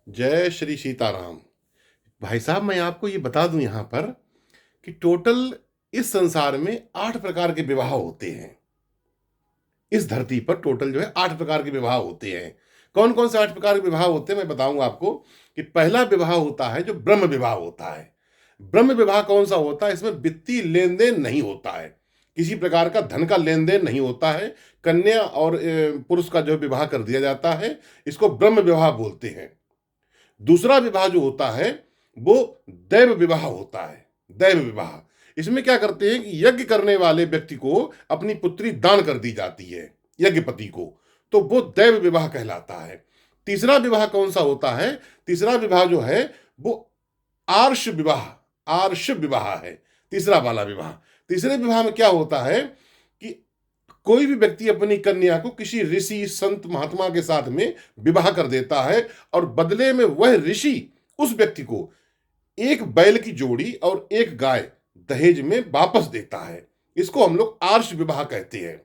जय श्री सीताराम। भाई साहब, मैं आपको ये बता दूं यहाँ पर कि टोटल इस संसार में 8 प्रकार के विवाह होते हैं। इस धरती पर टोटल जो है 8 प्रकार के विवाह होते हैं। कौन कौन से 8 प्रकार के विवाह होते हैं मैं बताऊंगा आपको। कि पहला विवाह होता है जो ब्रह्म विवाह होता है। ब्रह्म विवाह कौन सा होता है? इसमें वित्तीय लेन देन नहीं होता है, किसी प्रकार का धन का लेन देन नहीं होता है। कन्या और पुरुष का जो विवाह कर दिया जाता है, इसको ब्रह्म विवाह बोलते हैं। दूसरा विवाह जो होता है वो दैव विवाह होता है। दैव विवाह, इसमें क्या करते हैं कि यज्ञ करने वाले व्यक्ति को अपनी पुत्री दान कर दी जाती है, यज्ञपति को, तो वो दैव विवाह कहलाता है। तीसरा विवाह कौन सा होता है? तीसरा विवाह जो है वो आर्ष विवाह, आर्ष विवाह है तीसरा वाला विवाह। तीसरे विवाह में क्या होता है कि कोई भी व्यक्ति अपनी कन्या को किसी ऋषि संत महात्मा के साथ में विवाह कर देता है और बदले में वह ऋषि उस व्यक्ति को एक बैल की जोड़ी और एक गाय दहेज में वापस देता है। इसको हम लोग आर्ष विवाह कहते हैं।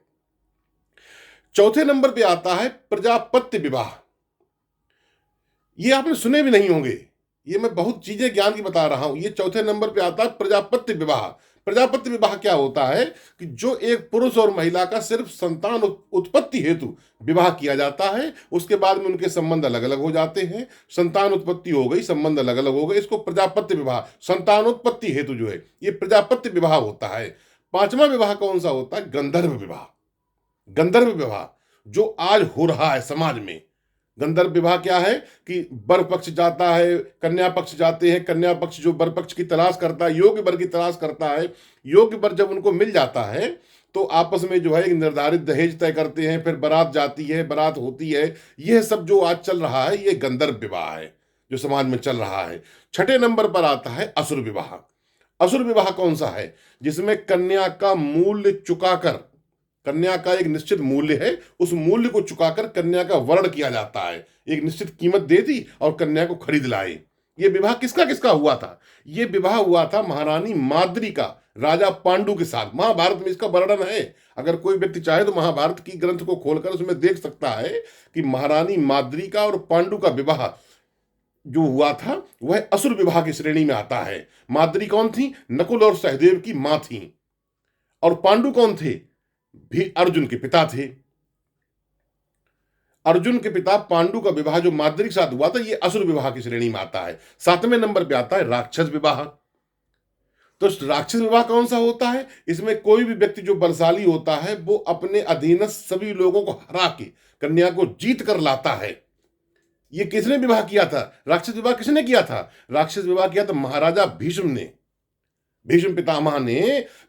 चौथे नंबर पे आता है प्रजापत्य विवाह। ये आपने सुने भी नहीं होंगे, ये मैं बहुत चीजें ज्ञान की बता रहा हूं। ये चौथे नंबर पे आता है प्रजापत्य विवाह। प्रजापत्य विवाह क्या होता है कि जो एक पुरुष और महिला का सिर्फ संतान उत्पत्ति हेतु विवाह किया जाता है, उसके बाद में उनके संबंध अलग अलग हो जाते हैं। संतान उत्पत्ति हो गई, संबंध अलग अलग हो गए, इसको प्रजापत्य विवाह, संतानोत्पत्ति हेतु जो है ये प्रजापत्य विवाह होता है। पांचवा विवाह कौन सा होता है? गंधर्व विवाह। गंधर्व विवाह जो आज हो रहा है समाज में। गंधर्व विवाह क्या है कि वर पक्ष जाता है, कन्या पक्ष जाते हैं, कन्या पक्ष जो वर पक्ष की तलाश करता है, योग्य वर की तलाश करता है, योग्य वर जब उनको मिल जाता है तो आपस में जो है एक निर्धारित दहेज तय करते हैं, फिर बारात जाती है, बारात होती है। यह सब जो आज चल रहा है ये गंधर्व विवाह है जो समाज में चल रहा है। छठे नंबर पर आता है असुर विवाह। असुर विवाह कौन सा है? जिसमें कन्या का मूल्य चुकाकर, कन्या का एक निश्चित मूल्य है, उस मूल्य को चुकाकर कन्या का वर्ण किया जाता है। एक निश्चित कीमत दे दी और कन्या को खरीद लाए। ये विवाह किसका किसका हुआ था? ये विवाह हुआ था महारानी माद्री का राजा पांडु के साथ। महाभारत में इसका वर्णन है। अगर कोई व्यक्ति चाहे तो महाभारत की ग्रंथ को खोलकर उसमें देख सकता है कि महारानी माद्री का और पांडु का विवाह जो हुआ था वह असुर विवाह की श्रेणी में आता है। माद्री कौन थी? नकुल और सहदेव की मां थी। और पांडु कौन थे? भी अर्जुन के पिता थे। अर्जुन के पिता पांडु का विवाह जो माद्री के साथ हुआ था ये असुर विवाह की श्रेणी में आता है। सातवें नंबर पे आता है राक्षस विवाह। तो राक्षस विवाह कौन सा होता है? इसमें कोई भी व्यक्ति जो बलशाली होता है वो अपने अधीनस्थ सभी लोगों को हरा के कन्या को जीत कर लाता है। ये किसने विवाह किया था? राक्षस विवाह किसने किया था? राक्षस विवाह किया था महाराजा भीष्म ने। भीष्म पितामह ने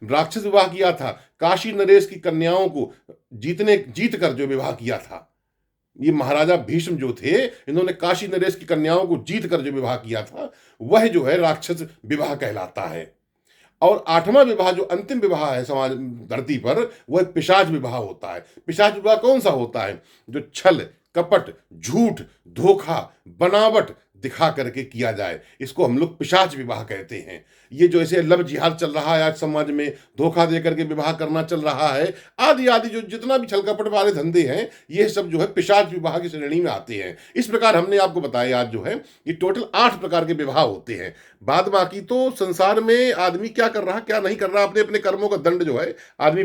राक्षस विवाह किया था। काशी नरेश की कन्याओं को जीत कर जो विवाह किया था, ये महाराजा भीष्म जो थे, इन्होंने काशी नरेश की कन्याओं को जीत कर जो विवाह किया था वह जो है राक्षस विवाह कहलाता है। और आठवां विवाह जो अंतिम विवाह है समाज धरती पर, वह पिशाच विवाह होता है। पिशाच विवाह कौन सा होता है? जो छल कपट झूठ धोखा बनावट दिखा करके किया जाए, इसको हम लोग पिशाच विवाह कहते हैं। ये जो ऐसे लव जिहाद चल रहा है आज समाज में, धोखा दे करके विवाह करना चल रहा है, आदि आदि जो जितना भी छल कपट वाले धंधे हैं, ये सब जो है पिशाच विवाह की श्रेणी में आते हैं। इस प्रकार हमने आपको बताया आज जो है ये टोटल 8 प्रकार के विवाह होते हैं। बाद बाकी तो संसार में आदमी क्या कर रहा क्या नहीं कर रहा, अपने अपने कर्मों का दंड जो है आदमी